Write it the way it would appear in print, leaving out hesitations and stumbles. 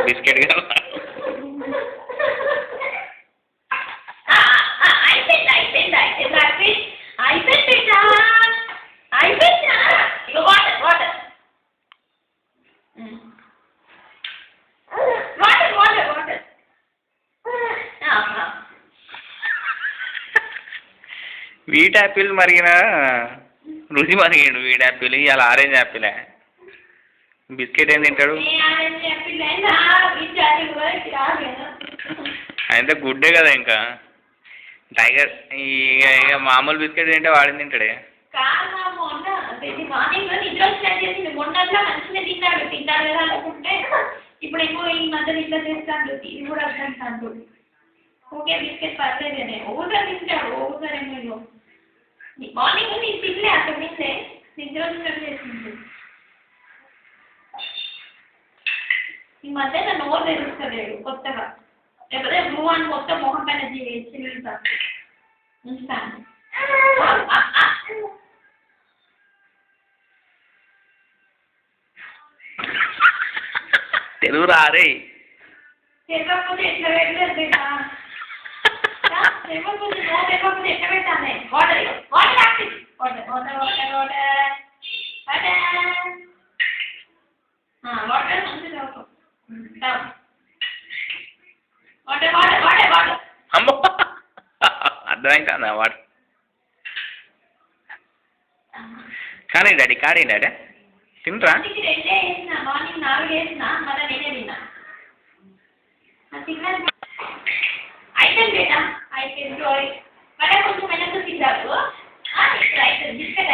Biscuit కదా. అయిపోయింది అయిపోయింది అయిపోయింది అయిపోయింది అయిపోయింది అయిపోయింది. Water water water water water. Wheat Apple మరిగిన రుచి మరిగాడు. వీట్ యాపిల్ ఇలా ఆరెంజ్ యాపిలే. బిస్కెట్ ఏం తింటాడు? అయితే గుడ్డే కదా ఇంకా. టైగర్ ఇక మామూలు బిస్కెట్ తింటే వాడిని తింటాడే. మార్నింగ్ నిద్ర వచ్చినట్టు మొన్నట్లా మంచిగా తిన్నాడు తిన్నాడు కదా అనుకుంటే ఇప్పుడేమో ఈ మధ్య ఇట్లా చేస్తాడు. ఇది కూడా అంటాడు ఓకే బిస్కెట్ పర్లేదేనే ఓసారి తింటాడు ఓసారేమో. మార్నింగ్ నేను తినలే అక్కడ తింటే నిద్ర వచ్చినట్టు చేసింది. ఈ మధ్య నా నోరు తెలుస్తలేడు కొత్తగా. లేకపోతే బ్లూ అని మొత్తం మొహం పైన చిల్లుతా ఉంచుతాను. తెలుగు రారే. తెలియకపోతే ఎట్లా పెట్టలేదు బేటా. తెలియకపోతే నో తెలియకపోతే ఎట్లా పెట్టాలి. Water water active water water water water water water మంచిగా వాటర్ వాటర్ వాటర్ వాటర్. అమ్మో అర్థమైందా వాటర్. కానీ డాడీ కాడే డాడీ తింటరా? రెండే వేసిన మార్నింగ్ 4 వేసిన మళ్ళీ నేనే తిన్నా. అయిపోయింది బేటా అయిపోయింది. మళ్ళీ కొంచెం వెనక్కి తిన్నాడు. ఇప్పుడు అయిపోయింది బిస్కెట్